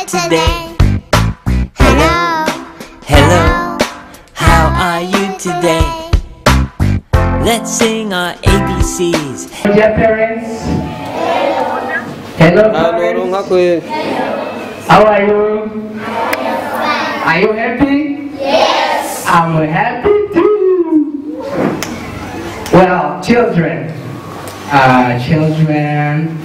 today? Hello, hello, how are you today? Let's sing our ABCs. Dear parents. Hello parents. How are you? Are you happy? Yes. I'm happy too. Well, children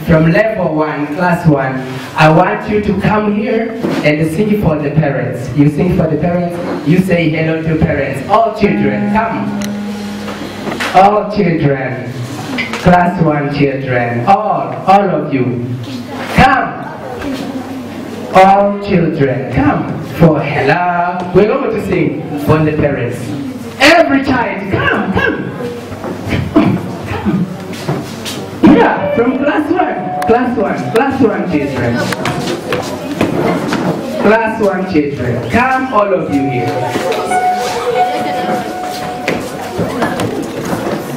from level 1, class 1, I want you to come here and sing for the parents. You sing for the parents, you say hello to parents. All children, come. All children, class 1 children, all of you, come. All children, come for hello. We're going to sing for the parents. Every child, come. Yeah, from class 1 children. Class 1 children, come all of you here.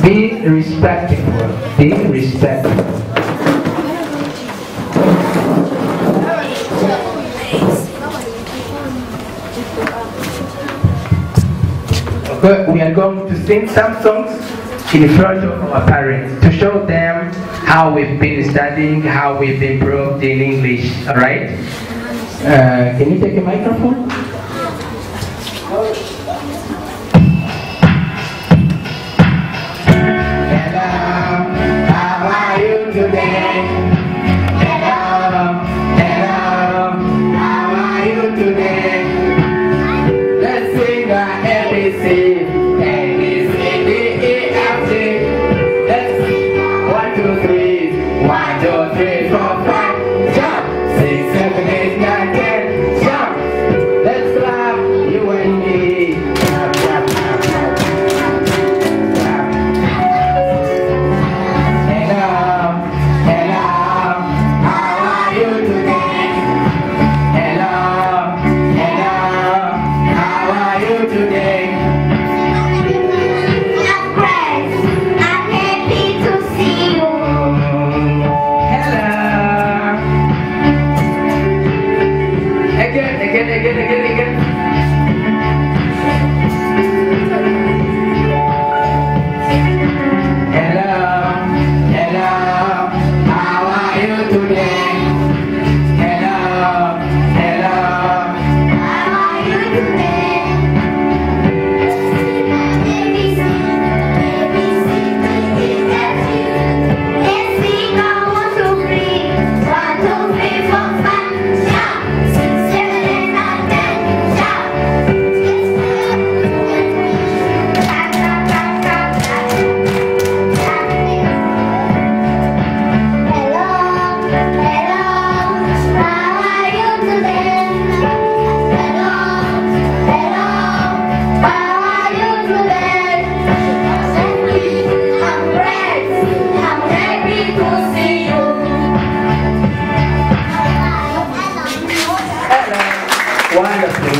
Be respectful, be respectful. We are going to sing some songs in front of our parents to show them how we've been studying, how we've improved in English, alright? Can you take a microphone? Hello, how are you today? Hello, how are you today? Let's sing our ABC.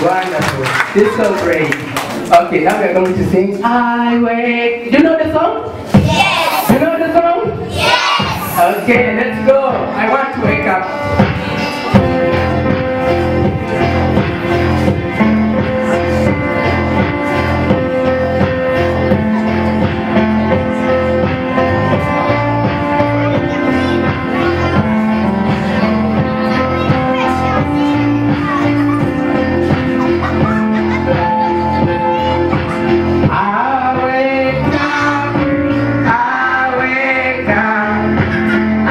Wonderful. This is so great. Okay, now we're going to sing I Wake. Do you know the song? Yes. You know the song? Yes. Okay, let's go. I want to wake up. I wake up, I wake up, I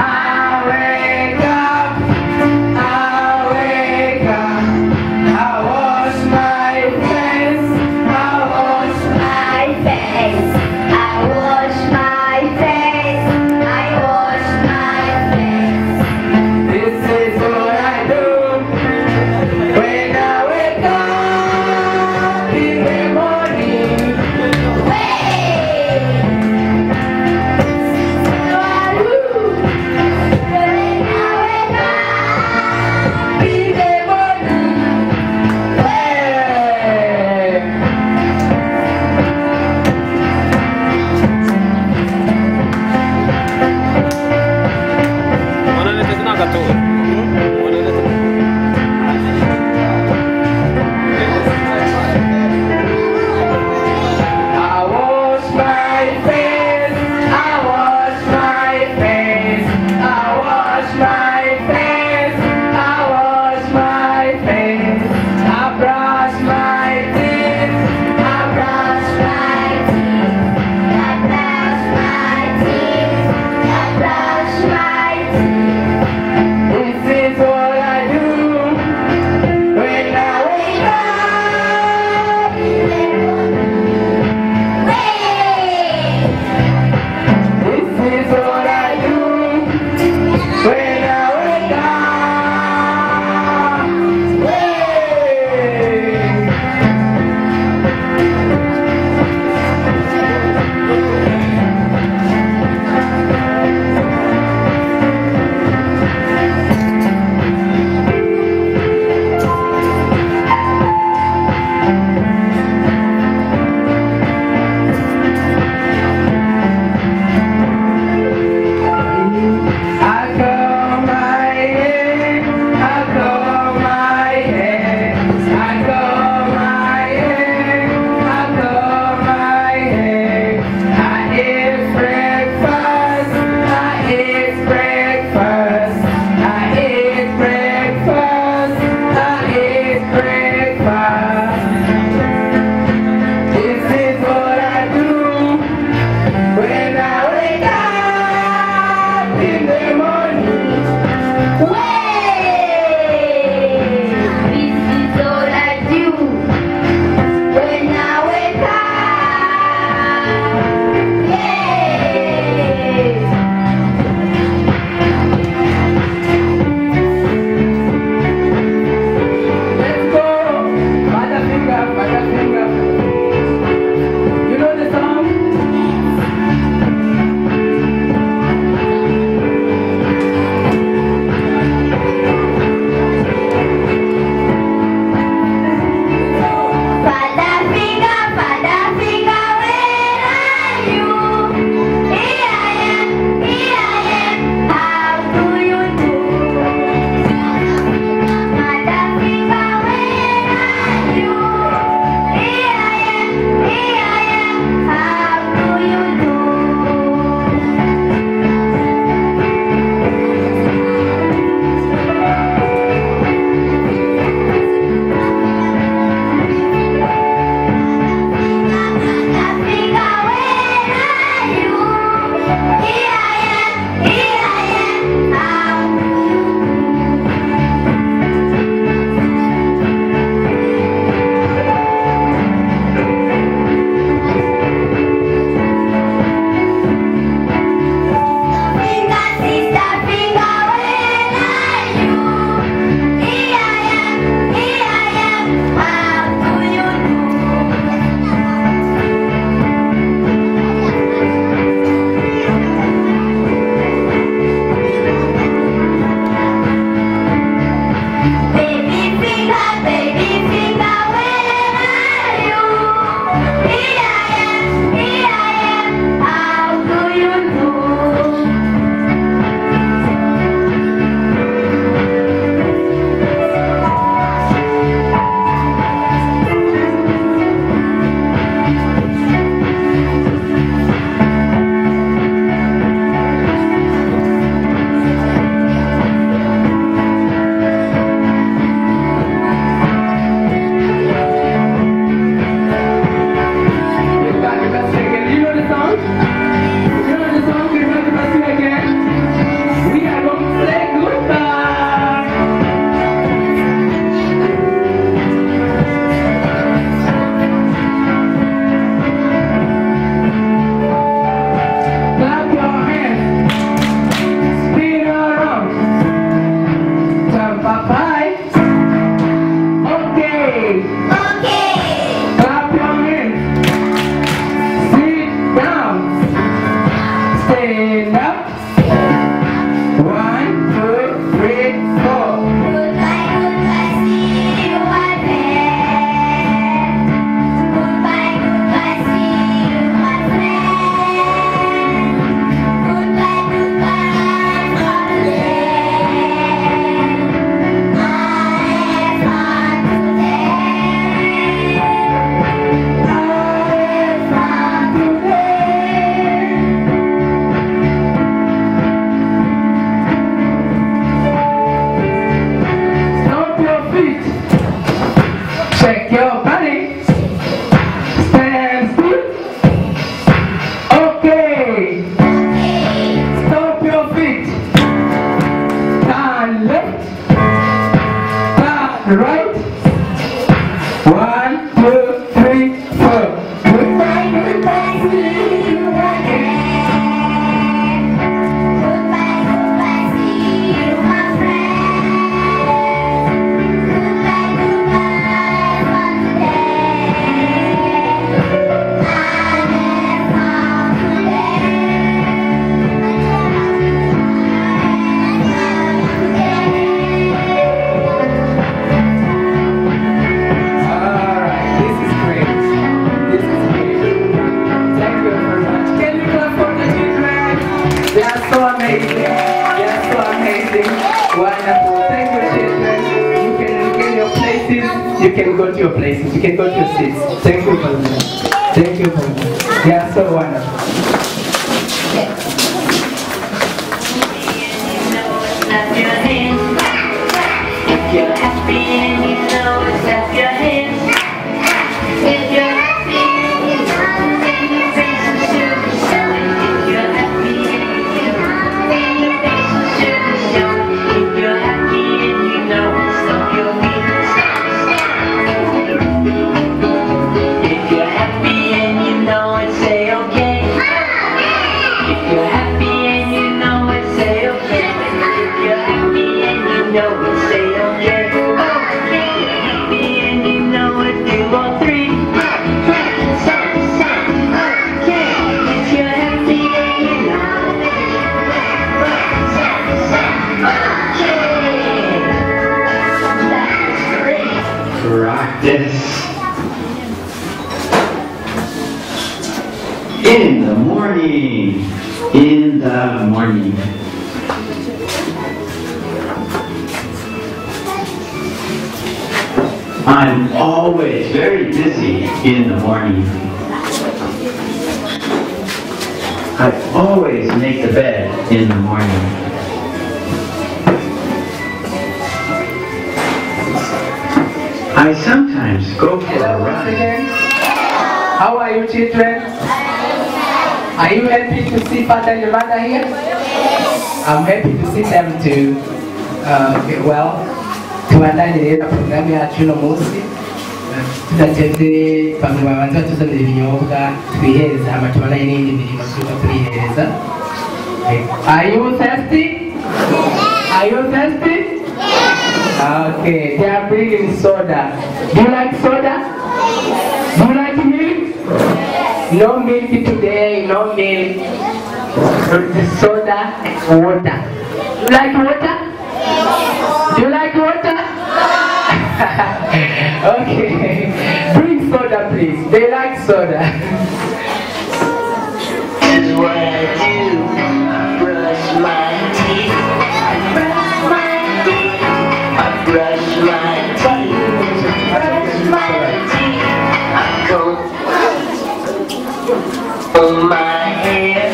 They are so amazing. They are so amazing. Wonderful. Thank you, children. You can get your places. You can go to your places. You can go to your seats. Thank you for that. Thank you for that. They are so wonderful. Clap your hands. If you're happy and you know it, clap your hands. If you're happy and you know it, your face will surely show it. If you're happy and you know it, your face will surely show it. If you're happy and you know it, stomp your feet and stomp. If you're happy and you know it, say okay. If you're happy and you know it, say okay. If you're happy and you know it, say okay. If you're happy and you know it, do all three. Okay. If you're happy and you know it, okay. That's great. Practice. In the morning. In the morning. I'm always very busy in the morning. I always make the bed in the morning. I sometimes go for Hello a once run. again. How are you, children? Are you happy to see Father and Mother here? I'm happy to see them too. Well, tuandaye programu yacu uno munsi tudatevye bamwe babanza batuzanira ibinyobwa twihereza hama tubanaye n'indi mirimo turiko turihereza. Are you thirsty? Are you thirsty? Okay, they are bringing soda. Do you like soda? Do you like milk? No milk today, no milk. Soda, water. You like water? Do you like water? Okay, bring soda please. They like soda. This is what I do. I brush my teeth. I brush my teeth. I brush my teeth. Brush my teeth. I comb my hair.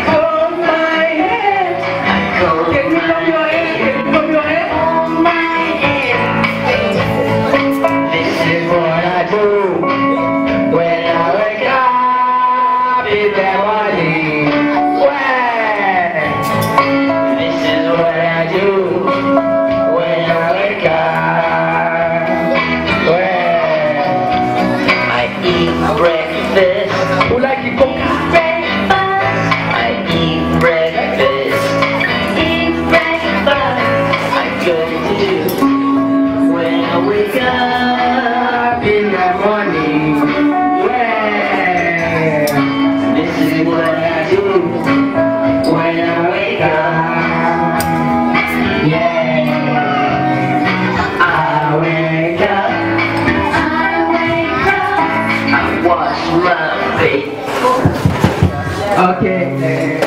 Comb my hair. I comb Can you comb your hair? Can you comb your hair? my hair. This is what I do When I wake up in the morning, well, This is what I do. when I wake up, well, I eat breakfast. who like to cook? I eat breakfast. Eat breakfast. I go to when I wake up. Up in the morning, well, This is what I do when I wake up. yeah, I wake up. I wash my face. Okay,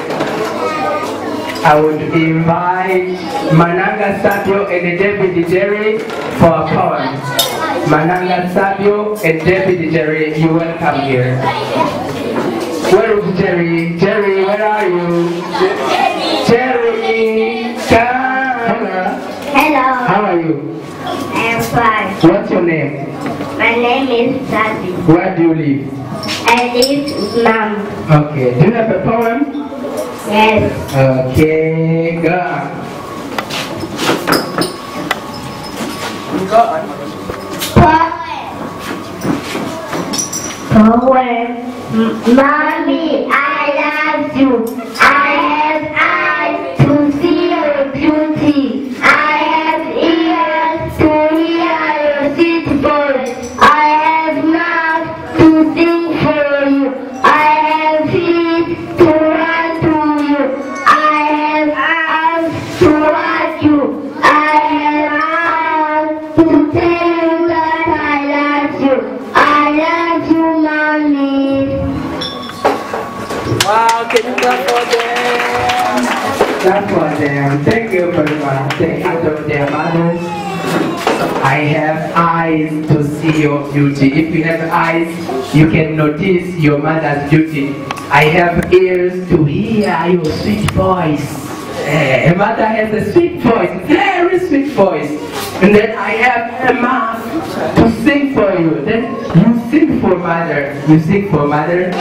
I would invite Mananga Sabio and David Jerry for a poem. Mananga Sabio and David Jerry, you welcome here. Where is Jerry? Jerry, where are you? Jerry, come. Hello, How are you? I am fine. What's your name? My name is Sadi. Where do you live? I live with Mom. Okay, do you have a poem? Yes. Okay, go on. Go on. Poem. Mommy, I love you. I have eyes to see your beauty. I have ears to hear your sweet voice. I have mouth to sing for you. I have feet to run to you. I have arms to hug you. I have arms to tell you that I love you. I love you, Mommy. Wow, can you clap for them? Clap for them. Thank you very much. Thank you to their mothers. I have eyes to see your beauty. If you have eyes, you can notice your mother's beauty. I have ears to hear your sweet voice. A mother has a sweet voice, very sweet voice. And then I have a mouth to sing for you. Then you sing for mother. You sing for mother.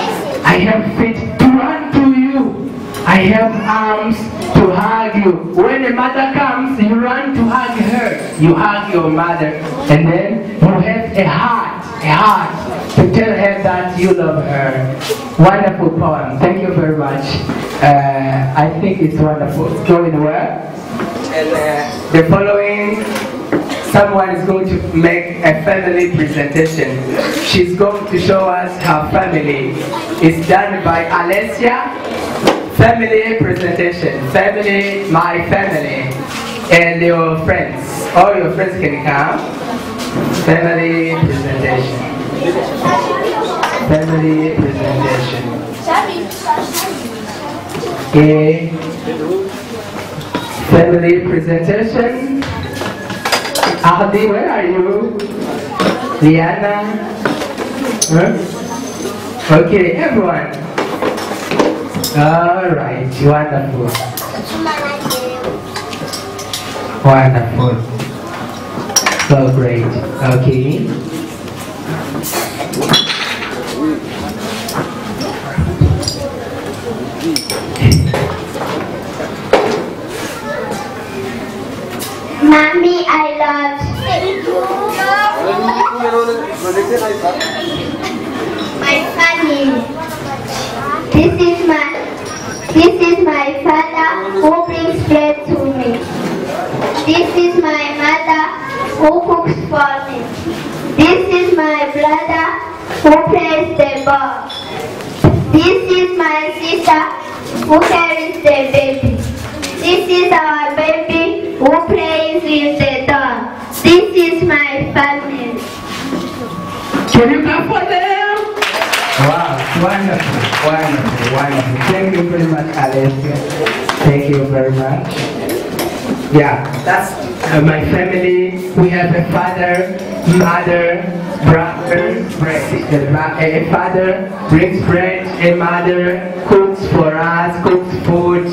I have feet to run to you. I have arms to hug you. When a mother comes, you run to hug her. You hug your mother. And then you have a heart to tell her that you love her. Wonderful poem. Thank you very much. I think it's wonderful. It's going well. And the following, someone is going to make a family presentation. She's going to show us her family. It's done by Alessia. Family presentation. Family, my family. And your friends. All your friends can come. Family presentation. Family presentation. Okay. Family presentation. Ahdi, where are you? Liana? Huh? Okay, everyone. Alright, wonderful. Wonderful. So great. Okay. Mommy, I love my family. This is my father who brings bread to me. This is my mother who cooks for me. This is my brother who plays the ball. This is my sister who carries the baby. This is our baby who plays with the doll. This is my family. Can you clap for them? Wow, wonderful, wonderful, wonderful. Thank you very much, Alessia. Thank you very much. Yeah, that's my family. We have a father, mother, brother, a father brings bread, a mother cooks for us, cooks food,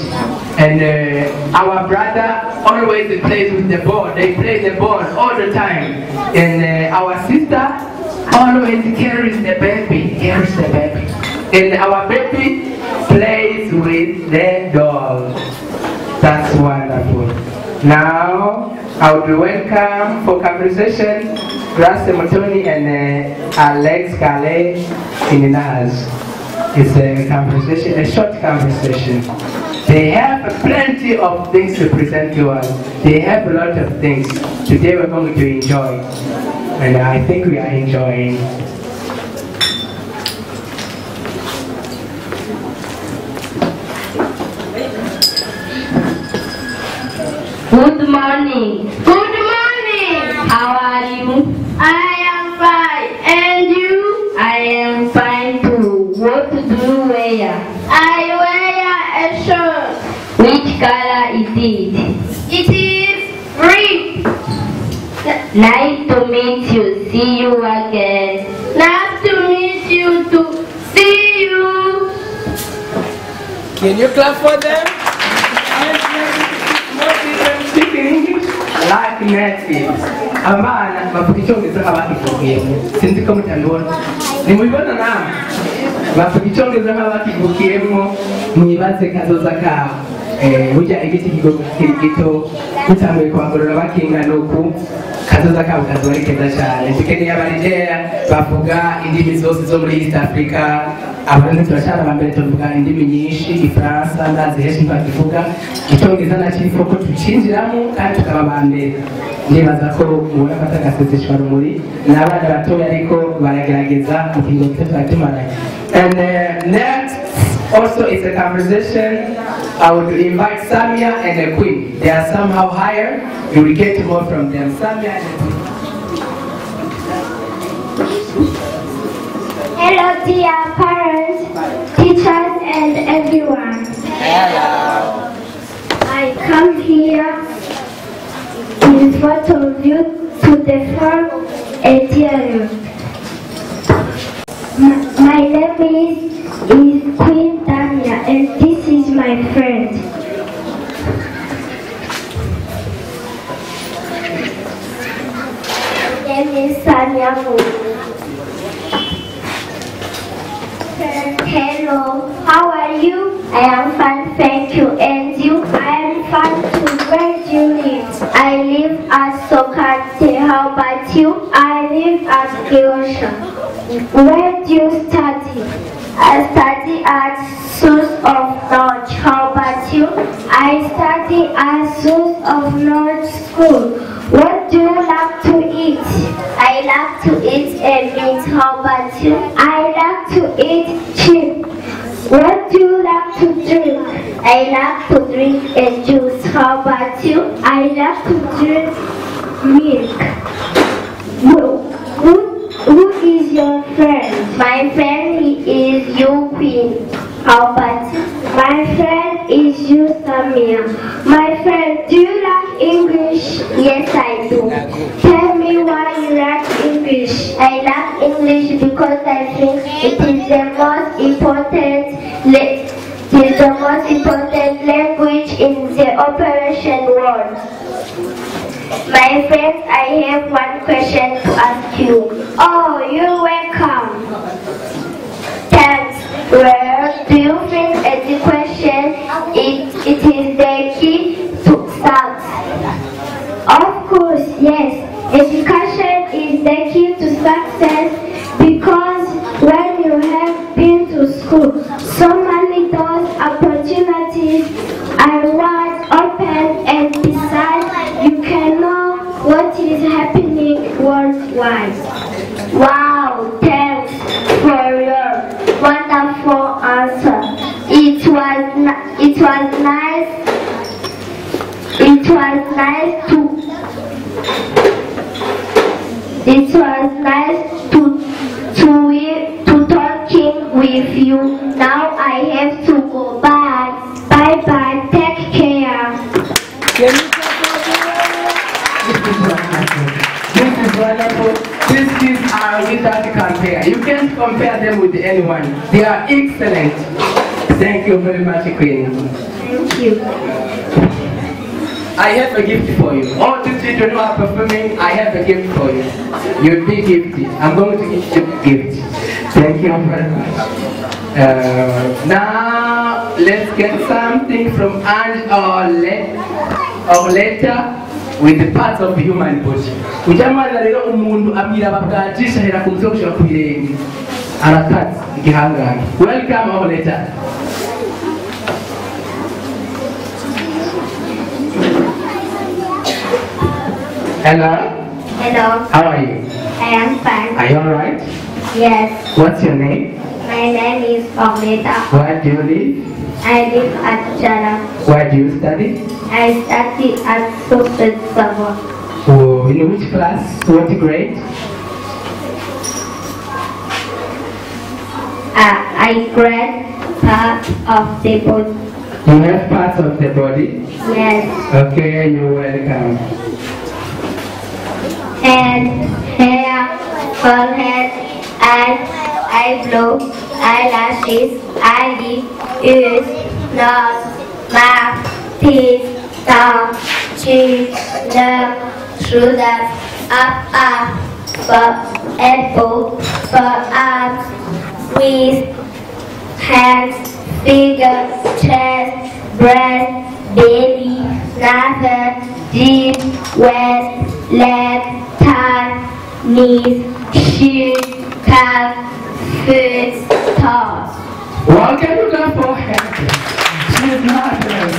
and our brother always plays with the ball. They play the ball all the time. And our sister always carries the baby, and our baby plays with the doll. That's wonderful. Now I will welcome for conversation Grace Motoni and Alex Kale in the house. It's a conversation, a short conversation. They have plenty of things to present to us. They have a lot of things. Today we're going to enjoy. And I think we are enjoying. Good morning. Good morning. How are you? I am fine. And you? I am fine too. What do you wear? I wear a shirt. Which color is it? It is green. Nice to meet you. See you again. Nice to meet you too. See you. Can you clap for them? Speak in English? Like native. Abana bavuga icyongereza nk'abakivukiyemo. Sinzi ko mutandukana. Nimubibona namwe. Bavuga icyongereza nk'abakivukiyemo. Mwibaze kazoza kabo. Burya igiti kikiri gito utanguye kwangurura bakingana uku kazoza kabo kazoba ari keza cyane. Dukeneye abaridera bavuga indimi zose zo muri East Africa. Abantu turashaka bambere tuvuga indimi nyinshi, Ifaransa ndazi henshi bakivuga. Icyongereza nakifo ko tucinjiramo kandi tukaba bambere. Nibaza ko mubona batagaseseshwa rumuri n'abana batoya ariko baragerageza mu kingo cy'abatumana. And next also it's a conversation. I would invite Samia and the Queen. They are somehow higher. You will get more from them. Samia and the Queen. Hello, dear parents, teachers, and everyone. Hello. of you to the farm interior. My name is Queen Tanya, and this is my friend. My name is Sanya Wu. Hello, how are you? I am fine, thank you. And you? I am fine too. Where do you live? I live at Sokate. How about you? I live at Kiosha. Where do you study? I study at Source of North. How about you? I study at Source of North School. What do you like to eat? I like to eat a meat. How about you? I like to eat chips. What do you like to drink? I like to drink a juice. How about you? I like to drink milk. Who is your friend? My friend is you, Queen. How about you? My friend is you, Samia. My friend, do you like English? Yes, I do. Tell me why you like English. I like English because I think it is the most important language in the operation world. My friends, I have one question to ask you. Oh, you're welcome. Thanks. Well, do you think education it is the key to success? Of course, yes. Education is the key to success because when you have been to school, so many doors, opportunities are wide open, and besides, you can know what is happening worldwide. Wow, thanks for your wonderful answer. It was nice to talking with you. Now I have to go back. Bye bye. Take care. This is wonderful. These kids are without compare. You can't compare them with anyone. They are excellent. Thank you very much, Queen. Thank you. I have a gift for you. All the children who are performing, I have a gift for you. You'll be gifted. I'm going to give you a gift. Thank you very much. Now, let's get something from Ange or letter with the parts of the human body. Ujamala rero umuntu amira babwajisha hera kumzo kushira ku birenge. Arakat igihangana. Welcome our letter. Hello. Hello. How are you? I am fine. Are you alright? Yes. What's your name? My name is Ometa. Where do you live? I live at Jara. Where do you study? I study at Sofet Savo. Oh, in which class? What grade? I grade part of the body. You have parts of the body? Yes. Okay, you're welcome. Head, hair, forehead, eyes, eyebrow, eyelashes, eyelid, ears, nose, mouth, teeth, tongue, cheek, nose, shoulders, up, for elbow, for arms, wrist, hands, fingers, chest, breast, belly, navel, chin, waist, leg, thigh, knees, shoes, calf, foot, toes. What can you clap for her? She's marvelous.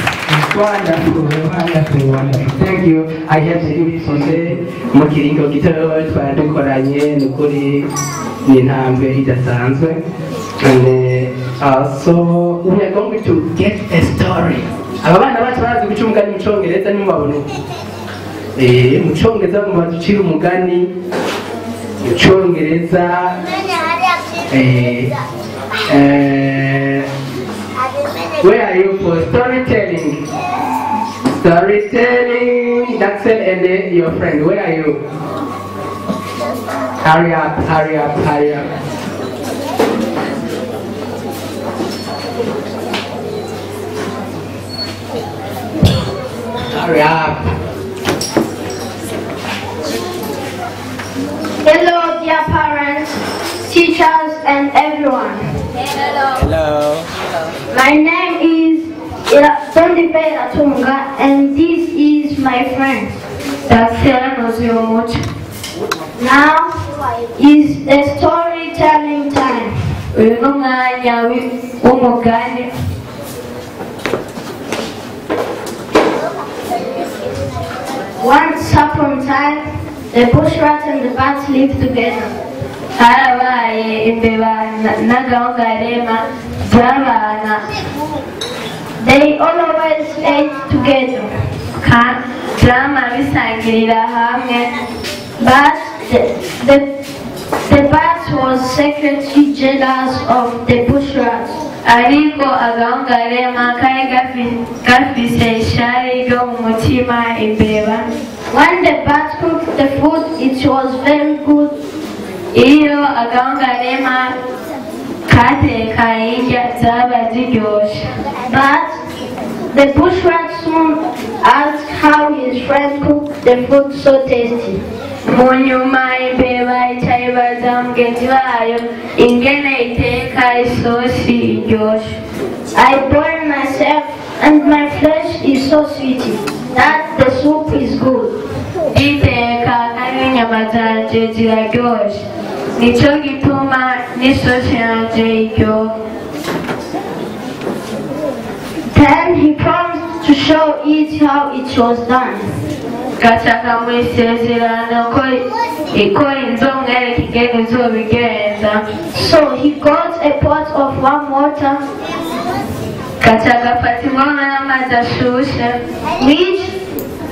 Wonderful, wonderful, wonderful. Thank you. I have to do it for say, mukiringo gitoya twadukoranye nukuri ni intambwe idasanzwe. And also we are going to get a story. Abana bacu barazi guca umugani mu Cyongereza nimubabone. Mu Cyongereza mu baducira umugani mu Cyongereza where are you for storytelling? Storytelling, that's Axel and your friend, where are you? Hurry up, hurry up, hurry up. Hurry up. Hello, dear parents, teachers, and everyone. Hello. My name is Tondipe Atunga, and this is my friend. Now is a storytelling time. Once upon a time, the bush rat and the bat lived together. They always ate together. But the bat was secretly jealous of the bush rat. When the bat cooked the food, it was very good. But the bush rat soon asked how his friend cooked the food so tasty. I boil myself and my flesh is so sweet that the soup is good. Then he promised to show it how it was done. So he got a pot of warm water, which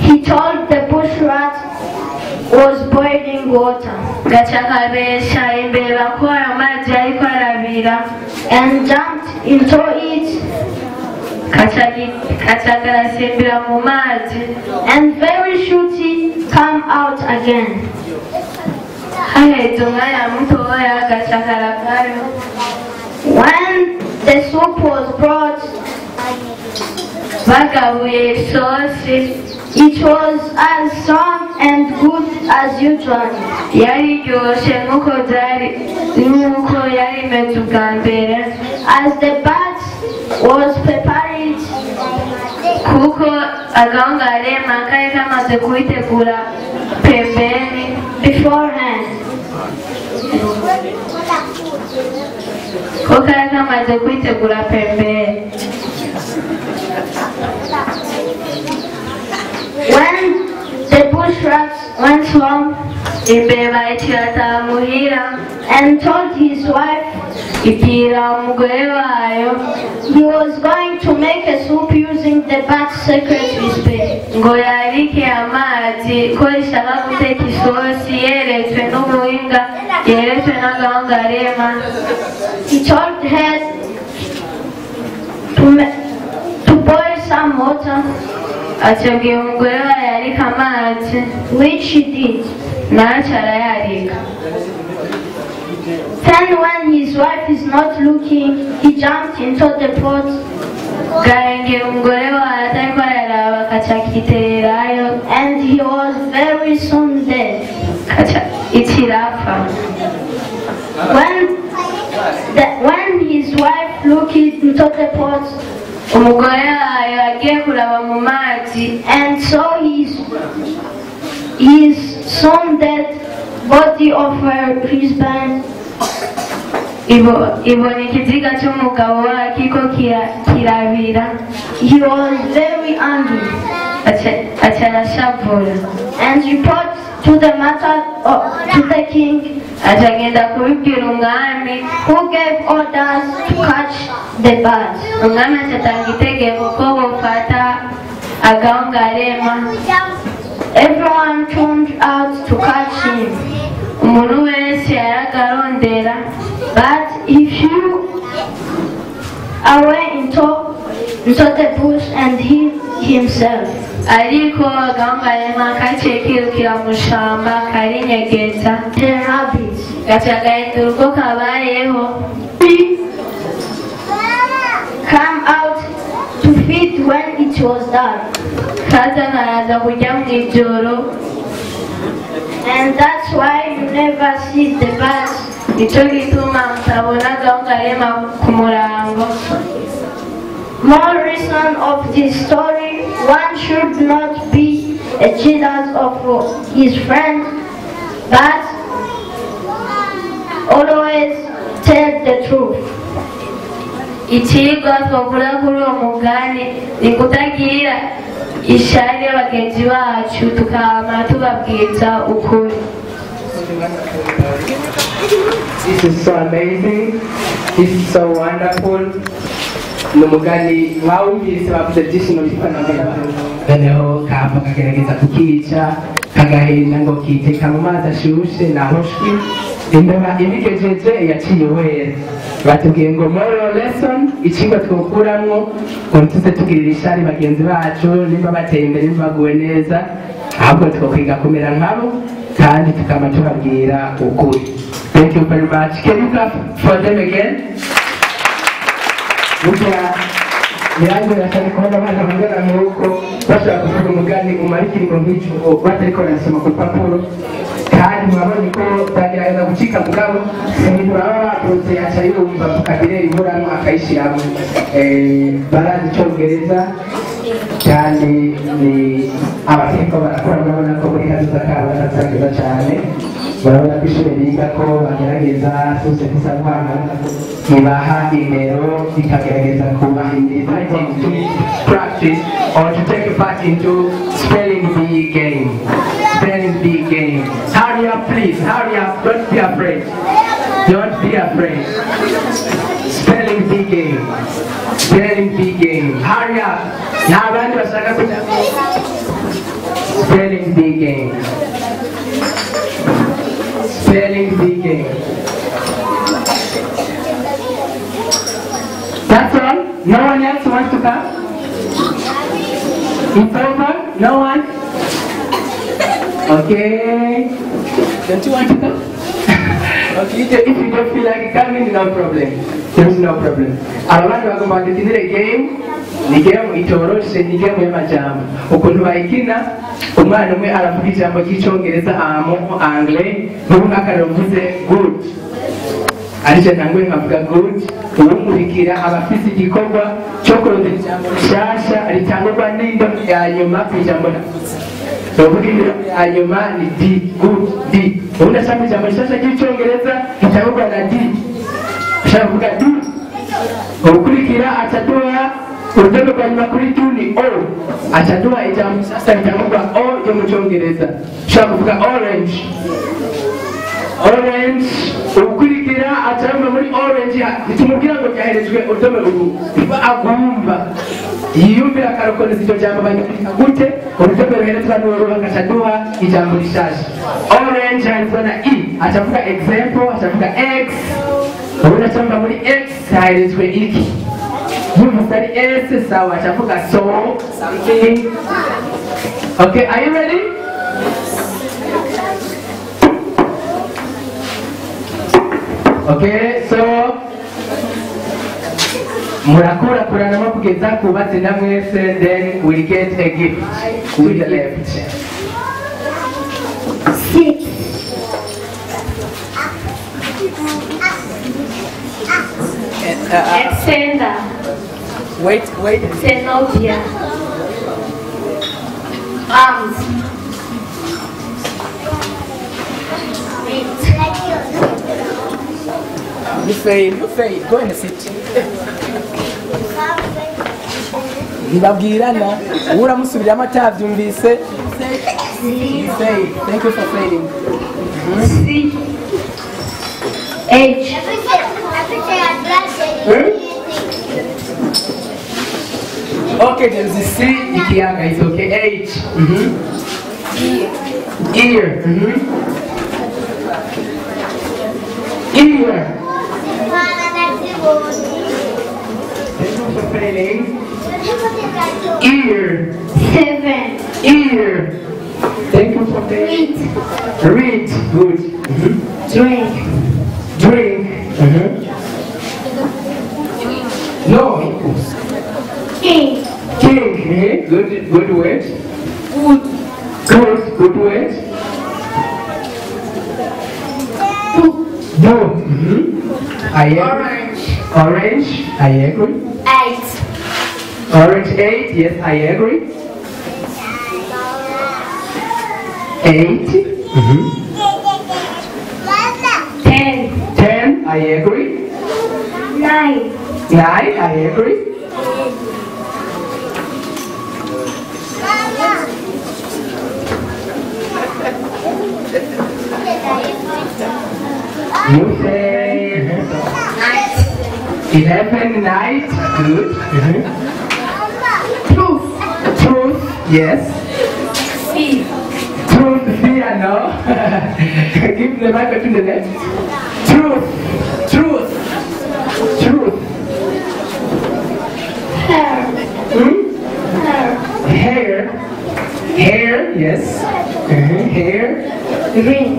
he told the bush rat was boiling water, and jumped into it, and very shooty come out again. When the soup was brought, it was as strong and good as usual. As the bat was prepared beforehand. When the bush rat went home and told his wife he was going to make a soup using the bat's secret recipe, he told her to boil some water, which she did. Then when his wife is not looking, he jumped into the pot, and he was very soon dead. When his wife looked into the pot and saw his soon dead body of her husband, he was very angry and reported to the matter to the king, who gave orders to catch the bat. Everyone turned out to catch him, but he flew away into the bush and hid himself. ariko agambarema kaciye kirukira mu shamba karinyegeza The rabbit. gaca gahindura uko kabayeho Come out to feed when it was dark. kaza karaza kurya mu ijoro And that's why you never see the birds. nicyo gituma mutabona agambarema ku murango. More reason of this story, one should not be jealous of his friend, but always tell the truth. Ikigwa twakura kuri uwo mugani ni kutagira ishari bagenzi bacu tukaba tubabwiza ukuri. This is so amazing. This is so wonderful. Numugani wawumvise bavuze byinshi mu bifanagara. Noneho kava kagerageza kukica kagahenda ngo kiteka mu mazi ashushe naho shwi imbeba ibigejeje yaciye wera. Batubwiye ngo moral lesson ikigo twokuramwo ngo tuze tugirira ishari bagenzi bacu nimba bateye imbere nimba baguwe neza ahubwo twokwiga kumera nkabo kandi tukaba tubabwira ukuri. Thank you very much. Can you clap for them again? Burya birangora cyane kubona abana bangana nk'uko bashobora kuvuga umugani umara ikiringo nk'icyo batariko barasoma ku rupapuro kandi murabona ko bagerageza gucika mugabo ibintu baba baturutse aca yumva tukagirera inkorano akayishyiramo. Barazi icyongereza cyane ni abategeko barakora murabona ko muri kazoza kabo barasangiza cyane murabona ko ishuri biga ko bagerageza sose kusavana ibaha intero ikagerageza kubahiriza to practice or to take part into spelling bee game. Spelling bee game. Hurry up please, hurry up, don't be afraid. Don't be afraid. Spelling bee game. Spelling bee game. Hurry up. Now abandi bashaka kuja. Spelling bee game. Spelling bee game. That's all? No one else wants to come? It's over? No one? Okay. Don't you want to come? Okay, if you don't feel like coming, no problem. There's no problem. Abantu bagomba gukinira game, ni game itoroshe, ni game y'amajambo. Ukuntu bayikina, umwana umwe aravuga ijambo ry'icyongereza mu anglais, n'ubu akaravuze good. Ariko ntanguye nkavuga good, uwumurikira abafise igikorwa cyo kurondera ijambo rishasha ritangurwa n'indomo ya nyuma ku ijambo uvuga indomo ya nyuma ni D, good, D. Ubundi ashaka ijambo rishasha ry'icyongereza ritangurwa na D. Ashaka kuvuga D. Ukurikira acaduha urudome rwa nyuma kuri D ni O. Acaduha ijambo rishasha ritangurwa O yo mu cyongereza. Ashaka kuvuga orange. Orange. Ukurikira ataramba muri orange bitumubwira ngo cyaherejwe urudome uru biba agumva yiyumvira akarokoneza iryo jambo banyandika gute urudome ruherezwa n'uru bakacaduha ijambo rishasha. Orange harizwa na E acavuga example acavuga X ubundi acamba muri X haherezwe iki yumvise ari S sawa acavuga so something. Okay, are you ready? Okay, so murakura kuranamo kugeza kubatse na mwese, then we get a gift to the left. 6. Extender. Wait. Zenobia. Arms. You fail. Go and sit. Ntibabwirana uramusubiramo atabyumvise. You fail. Thank you for failing. C. H. Okay, there is a C. Ikianga is okay. H. Ear. Ear. Thank you for failing. Ear. 7. Ear. Thank you for playing. Read. Good. Drink. Drink. No. King. King. Good word. Good word. Blue. I agree. Orange. I agree. 8. Orange 8. Yes, I agree. 8. 10. 10. I agree. 9. 9. I agree. You say 11. Night. Good. Truth. Truth. Yes. Fear. Truth. Fear. No. Give the mic to the left. Truth. Truth. Truth. Hair. Hair. Hair. Yes. Hair. Ring.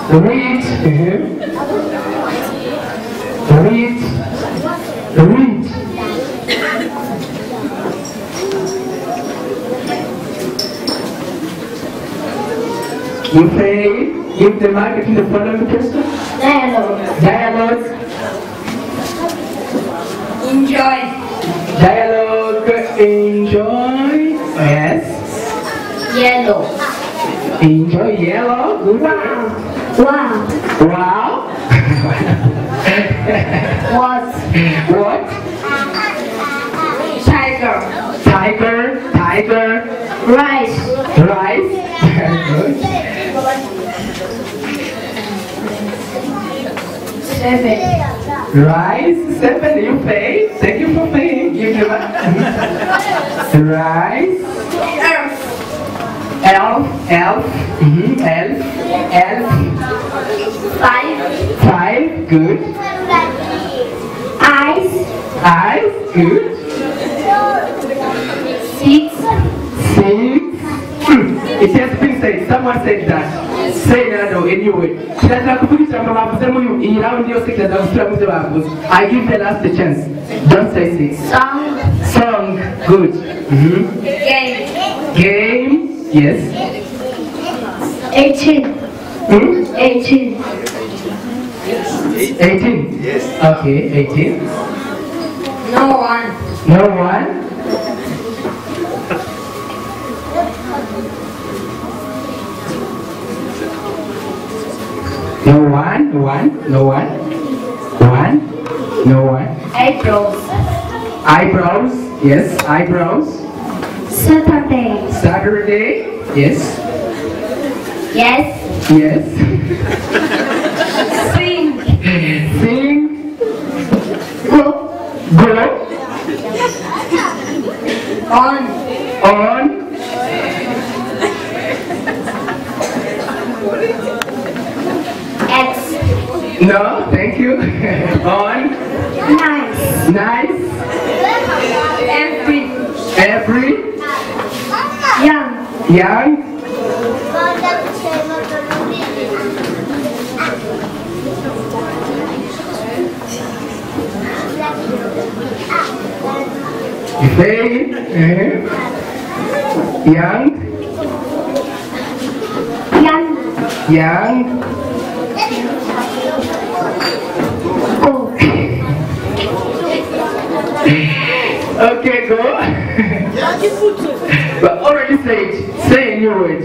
Read. Read. Read. You say, give the mic to the following person. Dialogue. Dialogue. Enjoy. Dialogue. Enjoy. Yes. Yellow. Enjoy yellow. Good. Wow. Wow. What? What? Tiger. Tiger. Tiger. Rice. Rice. Good. 7. Rice. 7. You pay. Thank you for paying. Give the mic. Rice. Earth. Elf. Elf. Elf. Elf. 5. 5. Good. Eyes. Eyes. Good. 6. 6. It has been said. Someone said that. Say another anyway. I give the last a chance. Don't say 6. Song. Song. Good. Game. Game. Yes. 18. 18. 18. Yes. Okay. 18. No one. No one. No one. One. No one. One. No one. Eyebrows. Eyebrows. Yes. Eyebrows. Saturday. Saturday. Yes. Yes. Yes. Swing. Sing. Go. Go. On. On. X. No. Thank you. On. Nice. Nice. Every. Every. Young. Young. Very. Young. Young. Young. Go. Okay, go. But already said. Say a new word.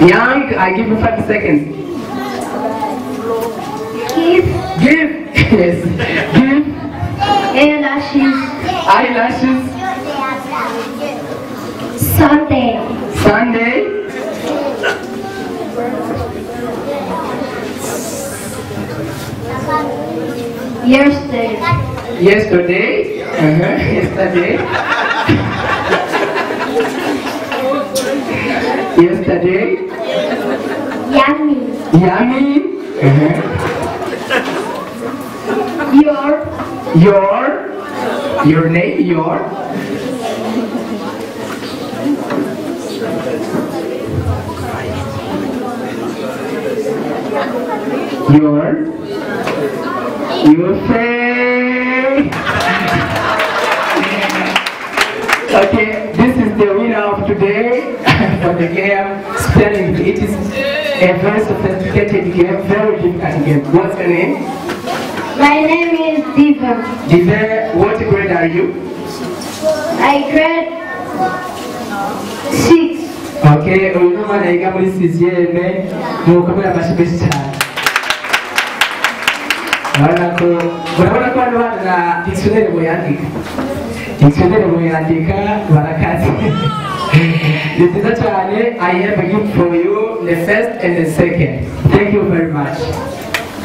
Young. I give you 5 seconds. Give. Give. Yes. Give. Eyelashes. Eyelashes. Sunday. Sunday. Yesterday. Yesterday. Yesterday. Yesterday. Yummy. Yummy. Your name. Your. your face. Okay, this is the winner of today for the game spelling. It is a very sophisticated game, very difficult game. What's your name? My name is Diva. Diva, what grade are you? I grade 6. Okay, uyu mwana yiga muri 6e nuko muri amashimeshi cyane. Urabona ko hano bana dictionnaire muyandika barakaze. This is cyane. I have a gift for you, the first and the second. Thank you very much.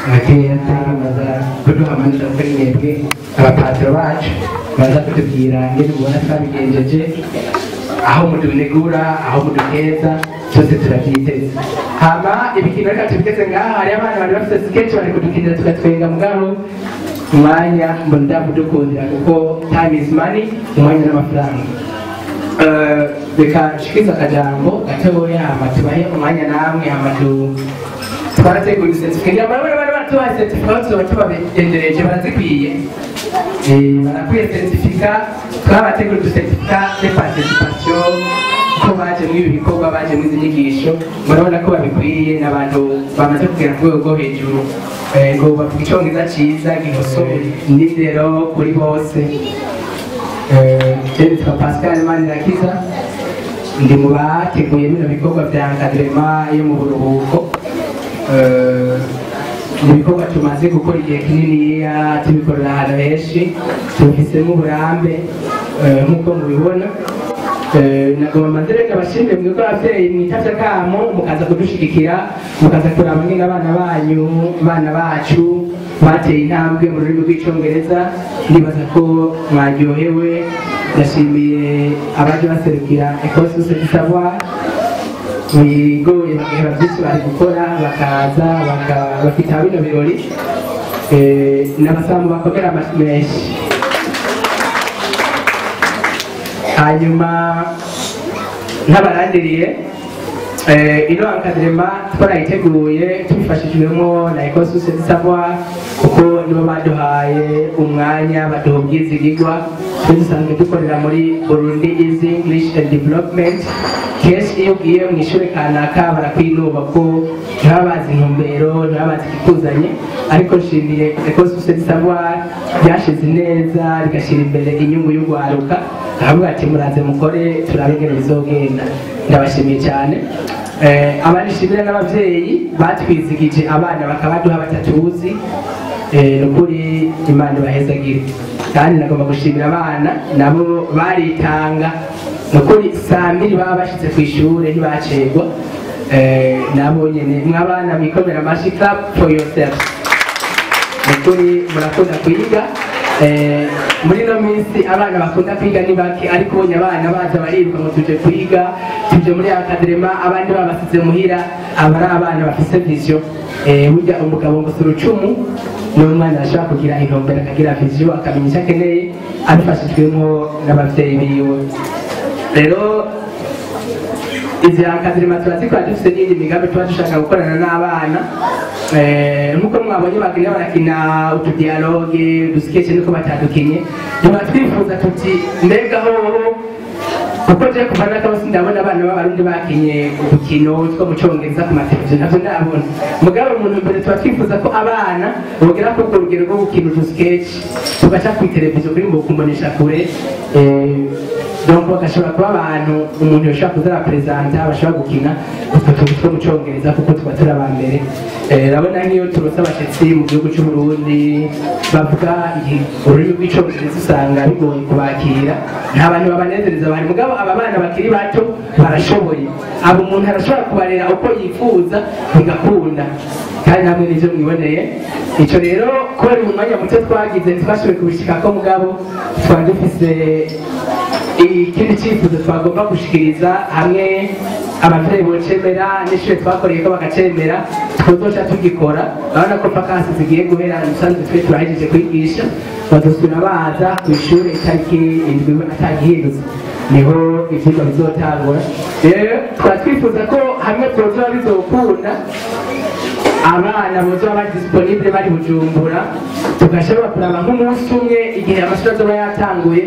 Okay, thank you maza kuduha amanota kuri mwebwe abapatiro bacu baza kutubwira ngene mubona twabigenjeje aho mudunegura aho mudukeza cyose turabyiteze. Hama ibikino reka tubigeze ngaha hari abana bari bafite sketch bari kudukinira tugatwenga mugabo umwanya mbona kudukundira kuko time is money, umwanya n'amafaranga. Reka shikiza akajambo gatoya hama tubahe umwanya namwe hama twarateguye certificate bari batubaye certificate tubabendereje barazikwiye. Barakwiye certificate twabateguye certificate de participation ko baje muri ibi bikorwa baje muri izi nyigisho murabona ko babikwiye n'abantu bamaze kugera ku rwego rwo hejuru ngo bavuga icyongereza cyiza gihosoye n'indero kuri bose. Twa Pascal Manirakiza ndi mu bateguye bino bikorwa bya encadrement yo mu buruhuko. Ibikorwa tumaze gukora igihe kininiya tubikorera ahantu henshi tubifisemo uburambe nk'uko mubibona. Nagomba amazereka abashimire mu bigo ababyeyi mwitavye akamo mukaza kudushigikira mukaza kuraba ngene abana bacu bateye intambwe mu rurimi rw'icongereza. Ndibaza ko mwaryohewe. Ndashimiye abaje baserukira Ecole Source du Savoir bigoye bagahera byinshi bari gukora bakaza bakita bino birori. N'abasamu bakomera amashyi menshi. Hanyuma nk'abarandiriye ino encadrement twarayiteguye tubifashijwemo na Ecole Source du Savoir kuko nibo baduhaye umwanya baduha ubwizigirwa. Twe dusanzwe dukorera muri Burundi is English and Development. Kenshi iyo ugiye mu ishuri kanaka barakwinuba ko ntibabazi intumbero ntibabazi ikikuzanye, ariko nshimiye Ecole Source du Savoir ryashize neza rigashyira imbere inyungu y'urwaruka ahavuga ati muraze mukore turabe ingene bizogenda. Ndabashimiye cyane. Abanishimira n'ababyeyi batwizigije abana bakabaduha batatuzi nukuri Imana ibahezagire. Kandi nagomba gushimira abana nabo baritanga nukuri saa mbiri baba bashitse ku ishuri ntibacegwa. Nabo nyene mwabana mwikomera amashyi, clap for yourself. Nukuri murakunda kwiga. Muri no minsi abana bakunda kwiga ni bake, ariko ubonye abana baza bariruka ngo tuje kwiga tuje muri encadrement abandi babasize muhira abari abana bafise vision. Burya umugabo ngo surucumu n'umwana ashaka kugira intumbero akagira vision akamenya icyo akeneye abifashijwemo n'abavyeyi biwe. Rero izi encadrement turazikora dufite n'indi migambi tuba dushaka gukorana n'abana. Nkuko mwabonye bagenda barakina utudialogue dusketche niko batadukinye tuba twifuza tuti mbega ho kuko je kuvana kabasi ndabona abana b'abarundi bakinye udukino two mu Congereza ku mateleviziyo navyo ndabona mugabo umuntu mbere tuba twifuza ko abana bogera ku rugero rwo gukina udusketche tugaca ku televiziyo kuri mu kumbonesha kure. Donc bagashobora kuba abantu umuntu yoshobora kuza representa bashobora gukina utuntu two mu Congereza kuko tuba turi abambere. Urabona nk'iyo turose abashyitsi mu gihugu cy'u Burundi bavuga ururimi rw'icongereza usanga bigoye kubakira, nta bantu babanezereza bari mugabo aba bana bakiri bato barashoboye. Abo umuntu arashobora kubarera uko yifuza bigakunda kandi namwe n'ivyo mwiboneye. Ico rero kubera mu mwanya muto twagize twashoboye kubishikako mugabo twari dufise ikindi cyifuzo twagomba gushikiriza hamwe abavyeyi bocemera n'ishure twakoreye ko bagacemera tuzoca tugikora. Urabona ko vakansi zigiye guhera musanzwe twe turahejeje kwigisha bazosubira baza ku ishure itariki indwi atagihindutse niho ivyigwa bizotangura. Rero twatwifuza ko hamwe tuzoba bizokunda abana bozoba bari disponible bari Bujumbura tugashobora kuraba nk'umunsi umwe igihe amashuri azoba yatanguye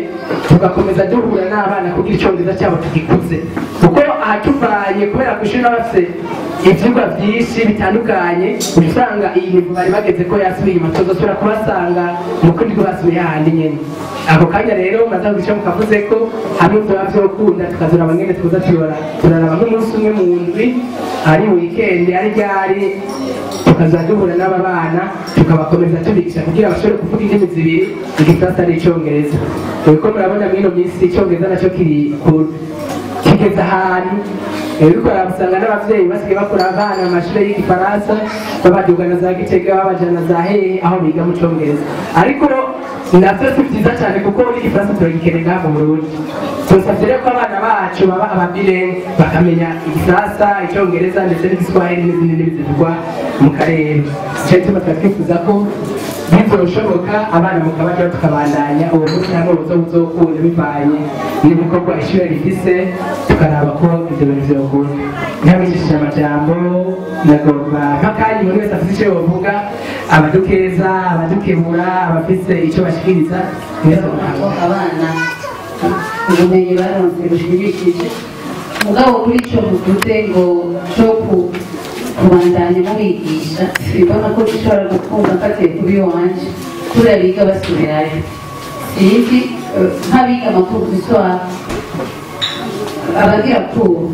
tugakomeza duhura n'abana kugira icyongereza cyabo tugikuze kuko aha tuvanye kubera ku ishuri bafite ibyigwa byinshi bitandukanye usanga iyi nivo bari bageze ko yasubiye inyuma tuzosubira kubasanga mu kundi basubiye hahandi nyene ako kanya rero maze guca mukavuze ko hamwe tuba vyokunda tukazuraba ngene tuza turaraba nk'umunsi umwe mu ndwi ari weekend ari ryari tukaza duhura n'aba bana tukabakomeza tubigisha kugira bashobore kuvuga indimi zibiri igifaransa n'icyongereza kuko murabona mwino minsi icyongereza nacyo kigeze ahantu ariko barabusanga n'abavyeyi basigaye bakora abana mu mashuri y'igifaransa babadugana za Gitega babajana za hehe aho biga mu cyongereza ariko navyo si vyiza cyane kuko n'igifaransa turagikenera mu Burundi dusavye rero ko abana bacu baba ababirenga bakamenya igifaransa icyongereza ndetse n'igiswahili n'izindi ndimi zivugwa mu karere cyo tuba twifuza ko bizoshoboka abana mukabaja tukabandanya uwo munsi hamwe uzokunda bivanye n'ibikorwa ishuri rifise tukaraba ko ibyo bintu vyokunda ntabishishije amajambo nagomba nk'akanya buri wese afite icyo yovuga abadukeza abadukebura abafise icyo bashikiriza abana ubumenyi baronse bushimishije mugabo kuri ico muvuze ngo cyo kubandanya mubigisha sibona ko gishobora gukunda mfatiye kuri wanje kuriya biga basubirayo sinzi nk'abiga amakuru biswara abagira kuru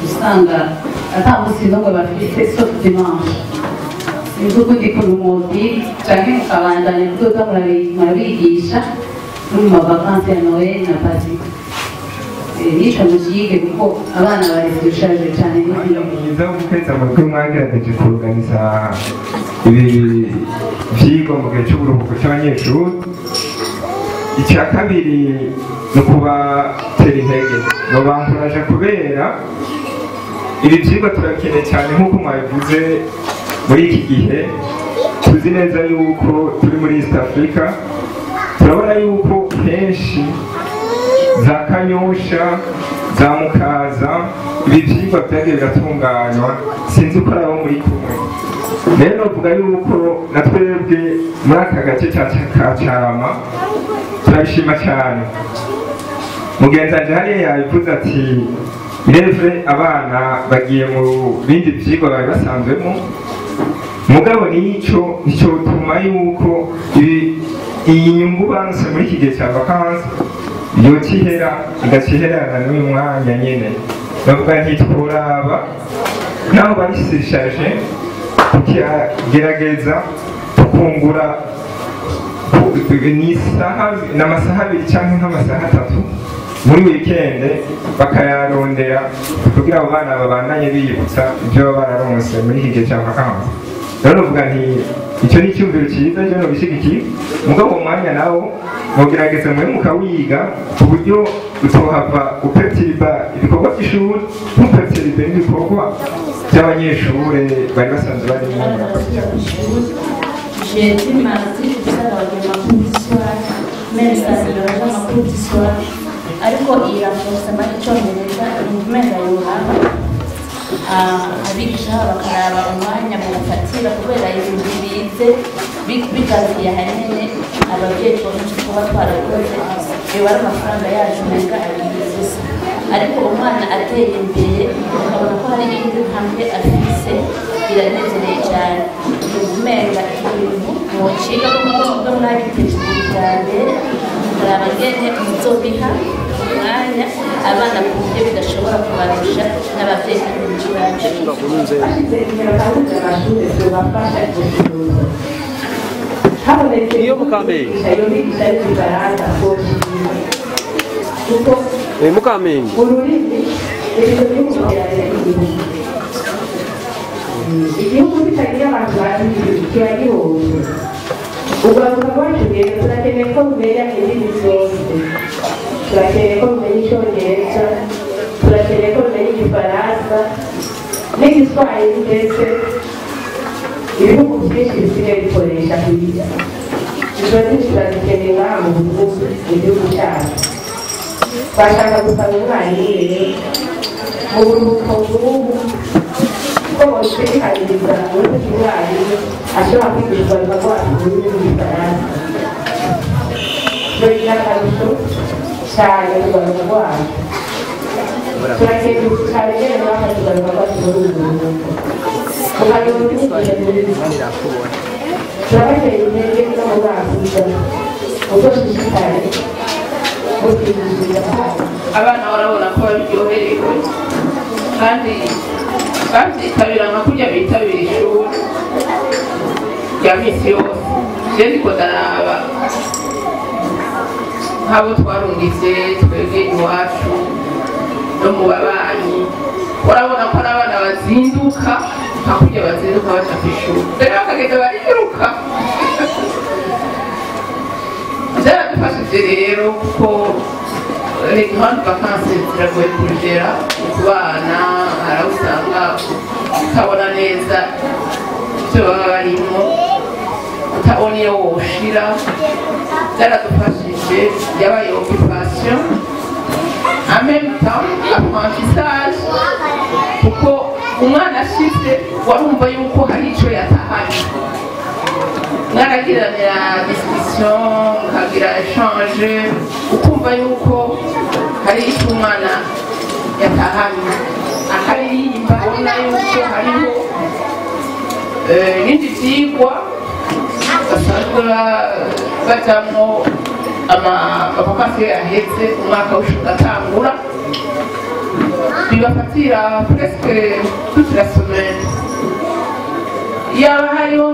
usanga ata musi n'umwe bafite sauf dimanche sinzi ukundi kuntu mwogira canke mukabandanya kuzoza murabigisha no mu mavakansi ya noel na pasika nico muzige kuko abana barishaje cyane nza guteza amatwi mwagerageje kuruganiza ibi vyigwa mu gihe c'uburuhuko c'abanyeshuri icya kabiri ni ukubatera intege nobankuraje kubera ibi vyigwa turakeneye cyane nk'uko mwabivuze muri iki gihe tuzi neza yuko turi muri East Africa turabona yuko henshi za Kanyosha za Mukaza ibi vyigwa vyagiye biratunganywa sinzi uko ari abo muri kumwe rero novuga yuko na twebwe muri aka gace ka Carama turabishima cyane mugenzi wanje hariya yabivuze ati reve abana bagiye mu bindi vyigwa bari basanzwemo mugabo nico bituma yuko iyi nyungu banse muri iki gihe cya vakansi yokihera igaciherana n'uyu mwanya nyene bavuga ntitworaba naho barisishaje tukigerageza tukungura n'amasaha abiri cyangwa nk'amasaha atatu muri wikende bakayarondera kugira abo bana babandanye biyibutsa ibyo baba bararonse muri iki gihe cya vakansi rero novuga nti icyo ni icyumviro cyiza cyo nobishigikiye mugabo uwo mwanya nawo mugerageza muri mukawiga ku buryo utohava upetiriba ibikorwa by'ishuri ntupetiribe n'ibikorwa by'abanyeshuri bari basanzwe barimo J'ai été mardi pour ça dans les cours d'histoire, même ça c'est le cours d'histoire. Ariko irafosama icyongereza impumeka yohana abigisha bakaraba umwanya mu gufatira kubera ibintu bize bikaziye hanini ababyeyi twonje kuba twarakoze biba ari amafaranga yacu menga abigizisa ariko umwana ateye imbere ukabona ko hari indi ntambwe afise biranezereye cyane umenga ibintu muciga bwo mwabitekereje cyane karaba ngene muzobiha umwanya abana ku buryo bidashobora kubarusha n'ababyeyi iyo Mukamenge Mukamenge igihugu kitagira abantu bazi kiba gihombe ugaruka rwacu rero turakeneye ko rumenya indimi zose turakeneye ko rumenya icyongereza turakeneye ko rumenya igifaransa n'igiswahili ndetse ibihugu byinshi bisigaye bikoresha kwiga izo nyinshi turazikeneye ngaha mu bukungu mu gihugu cyacu twashaka gusaba umwanya rero mu buruhuko bw'ubu ko boshishikariza uretse umwarimu ashobora kwigishwa rwose ururimi rw'igifaransa bigira akarusho cyane mu rwanda rwacu turakenguruka cyane rero n'abakatugaruka rwacu muri uru rubyiruko tukagura inyigisho nziza turabatera intege no muri afurika ubwo dushishikare mu kwigishiriza abana barabona ko baryoherewe kandi babyitabira nka kurya bitabira ishuri rya minsi yose je ndiko ndaraba nk'abo twarungitse twebwe iwacu no mu babanyi urabona ko ari abana bazinduka nka kurya bazinduka baja kw'ishuri rero bakagenda bariruka vyaradufashije rero kuko les grandes vacances ziragoye kurugera ku bana hari usanga utabona neza ivyo baba barimo utabona iyo woshira vyaradufashije yabaye occupation en même temps apprentissage kuko umwana ashitse warumva yuko hari ico yatahanye mwaragiranira discussion mukagira échange ukumva yuko hari icyo umwana yatahanye akaririmba ubona yuko hariho ibindi vyigwa basanzwe bajamwo amavakansiyo yaheze umwaka w'ishuri atangura bibafatira presque toute la semaine yaba hariho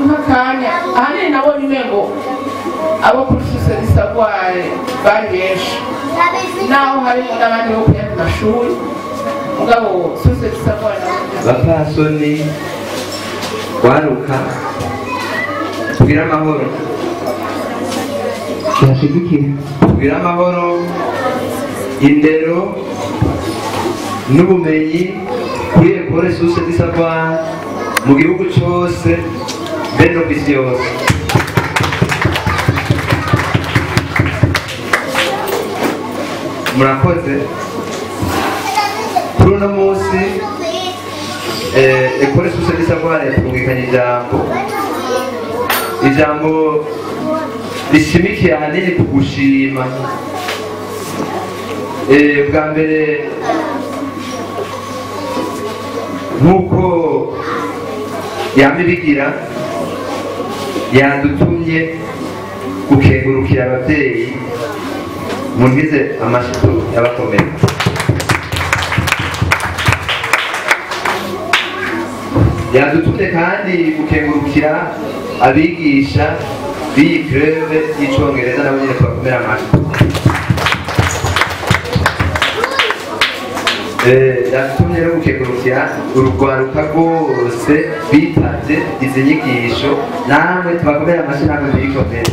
nk'akanya ahanini nabonye umengo abo kuri suse di savoir bari benshi naho harimo n'abandi bo kujya mu mashuri mugabo suse di savoir bapfasoni waruka tugira amahoro turashigikira tugira amahoro indero n'ubumenyi kuri ekole suse di savoir mu gihugu cyose mbere no ku isi yose murakoze kuri uno munsi ekole suse di savoir yatungikanye ijambo rishimikiye ahanini ku gushima bwa mbere nk'uko yamibigira yadutumye gukengurukira ababyeyi mungize amashito y'abakomeye yadutumye kandi gukengurukira abigisha b'iyi greve y'icongereza nabo nyine tubakomera amashito yatumye no gukengurukira urugwaruka rwose bitavye izi nyigisho namwe tubakomera amashyi namwe muyikomere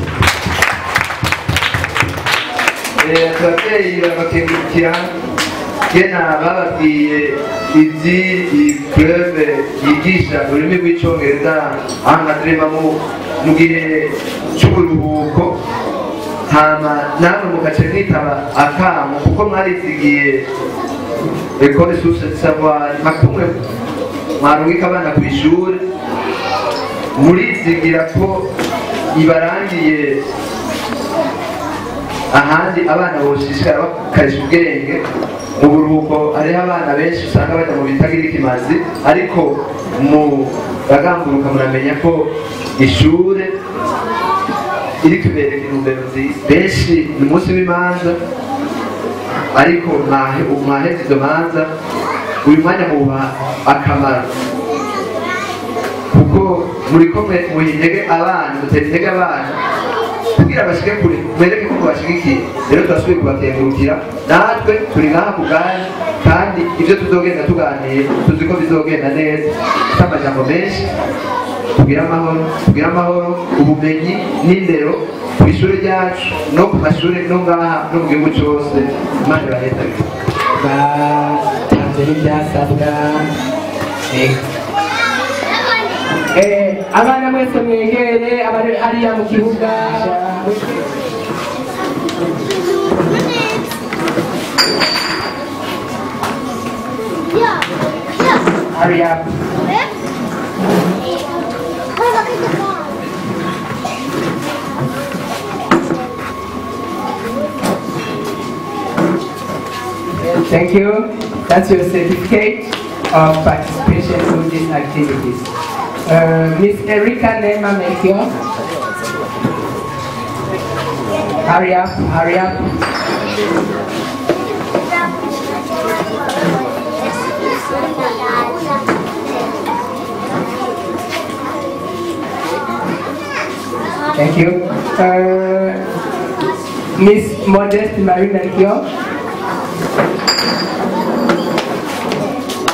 abavyeyi babakengurukira kena bababwiye ivy'iyi clube yigisha ururimi rw'icongereza aho madrema mu gihe c'uburuhuko hama namwe mugace mwitaba akamo kuko mwarizigiye ekole suse di savoir makumwe mwarungika abana ku ishuri murizigira ko ibarangiye ahandi abana boshishikara bakarisha ubwenge mu buruhuko hariho abana benshi usanga bajya mu bitagira ikimazi ariko mu bagamburuka muramenya ko ishure iri kubereka intumbero nziza benshi ni umunsi w'imanza ariko mwaheze izo manza uyu mwanya muha akamaro kuko muri ko muha intege abana mutera intege abana kugira bashike kure mwereke ko mubashigikiye rero turasubiye kubakengurukira natwe turi ngaha ku bwanyu kandi ibyo tuzogenda tuganiye tuzi ko bizogenda neza amajambo menshi tugira amahoro ubumenyi n'indero ku ishuri ryacu no ku mashuri no ngaha no mu gihugu cyose imana ibahezaga batanze n'ibyasabwa abana mwese mwegere abari hariya mu kibuga Hurry up. Thank you. That's your certificate of participation in these activities. Miss Erika Nema Melchior. Hurry up, hurry up. Thank you. Miss Modeste Marie Melchior.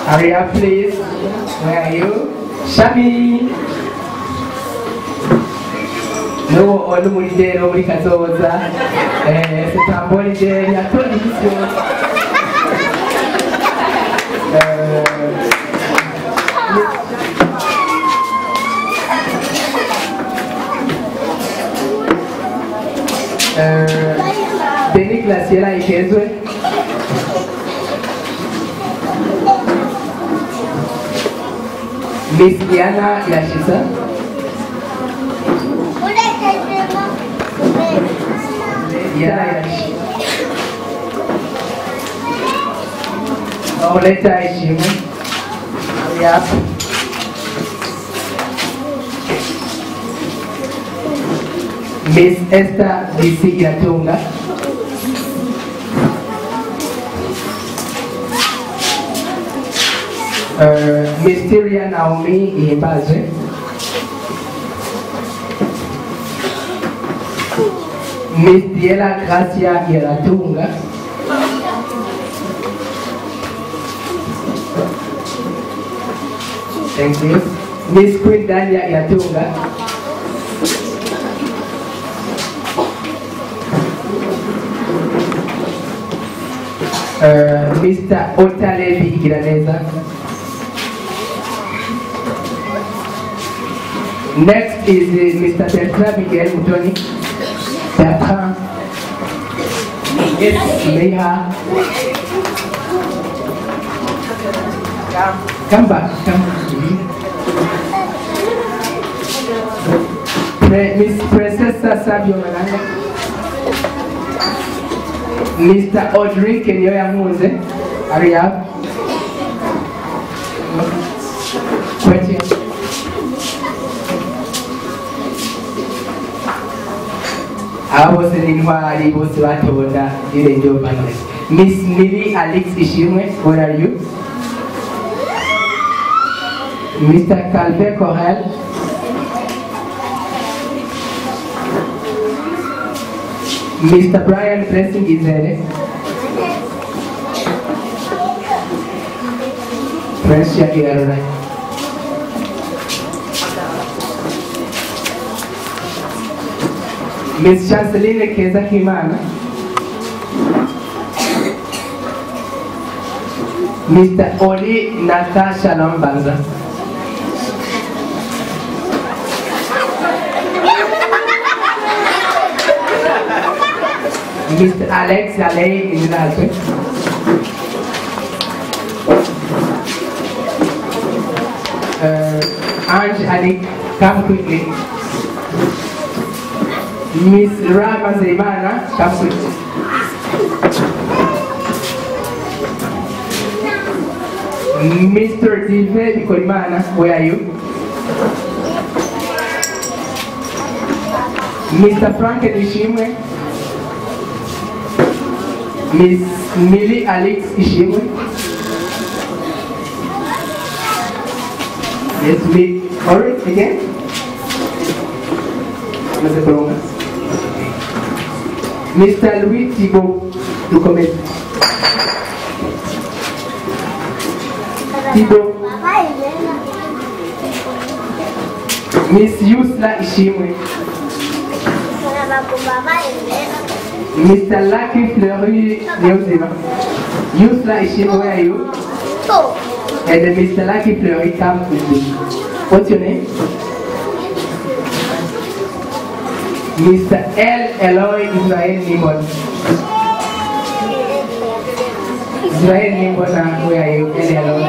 Hurry up, please. Where are you? Shami. No, all the money there, nobody can do that. C'est un bon idée, il y a trop d'émissions. Denis Glaciela et Kézoué. Miss Diana Yashisa. Diana Yashisa. Oleta Ishimo. Hurry up. Miss Esther DC Yatunga. Mysteria Naomi Ihimbaze. Miss Diela Gracia Yeratunga. Thank you. Miss Queen Dania Yatunga. Mr. Otalevi Giraneza. Next is Mr. Bertrand Miguel Mutoni. Bertrand. Yes, Leha. Come back, come. Miss Princess Sabio Mananga. Mr. Audrey Kenyoya Mose. Hurry up. Question. I was in Wari, was Watoda, during your banner. Miss Millie Alex Ishimwe, where are you? Mr. Calve Corral. Mr. Brian Blessing is there. Friends, check it out, right? Miss Chanceline Keza Kimana. Mr. Oli Natasha Lambanza. Mr. Alex Alay in the Ange Ali, come quickly. Miss Rama Zeimana, come quickly. Mr. Dive Koimana, where are you? Mr. Frank Ishimwe. Miss Millie Alex Ishimwe. Yes, me. Alright, again. Mr. Louis Thibault to comment. Thibault. Miss Yusla Ishimwe. Mr. Lucky Fleury Leozima. Yusla Ishimwe, where are you? And Mr. Lucky Fleury, come with me. What's your name? Mr. L. Eloy Israel Nimon. Israel Nimon, where are you? L. Eloy.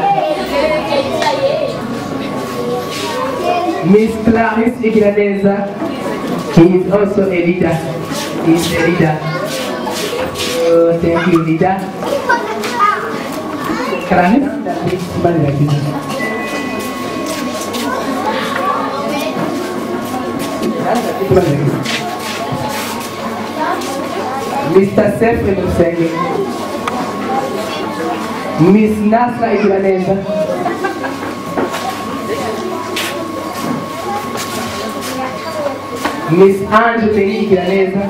Miss Clarisse Igiraneza. He is also a leader. He is a leader. Thank you, leader. Clarisse? Mr. Sef Emusenge. Miss Nasra Igiraneza. Miss Angela Igiraneza.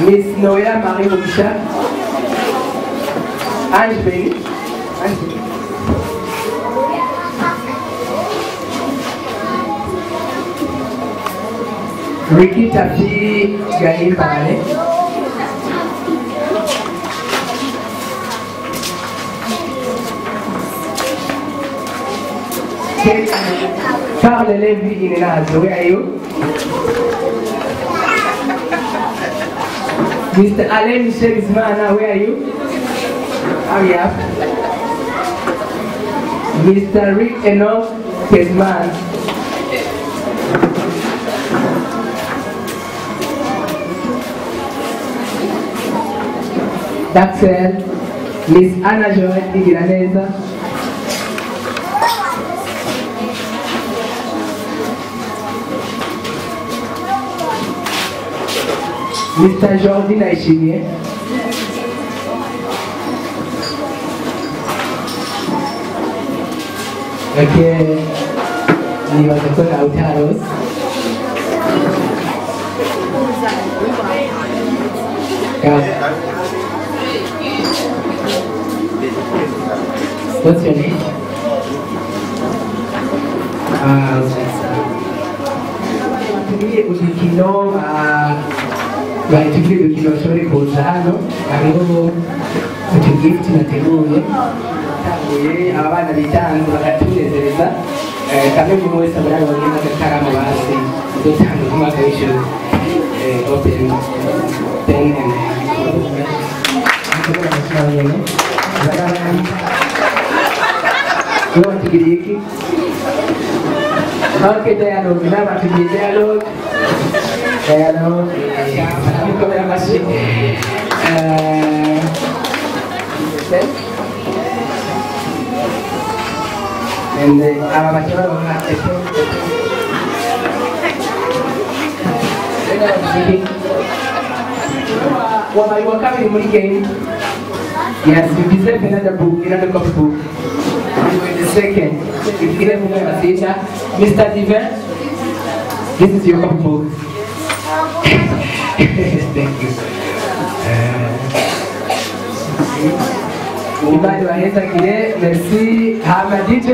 Miss Noella Marie Mugisha. Angela. Ricky Tafi Gahimbale. Carl Levy in Enazo, where are you? Mr. Alain Michel Ismana, where are you? Hurry up. Mr. Rick Enoch Kesman. Daxel, Miss Anna Joel Igiraneza. Mr. Jordi Naishimie. Okay, ni watoto na utaros. What's your name? Tugiye udukino tugiye udukino ushobore kuza hano hariho utugifti nateguye aba bana bitanze bagatunezereza kamwe umuntu wese abona bagenda agataramo basi dutanga umwaka w'ishuri open then you want to get Iki? Okay, dialogue. Now want to be dialogue. Dialogue. Come here, Mashi. And then our material will not take While you are coming in the game, yes, you deserve another book, another copy book. The second, if you get a teacher, Mr. Diver, this is your copy book. Thank you. Ibadi waheza kile, merci. Hama DJ,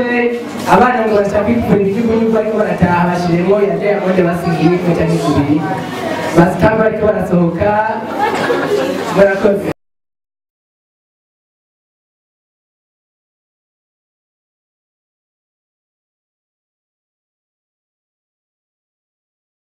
abana ngo bashabiki kufundikiwa nyumba ariko barataha bashiremo yaje yamonde basingiye kwa tani kubiri. Basi kama ariko barasohoka barakoze.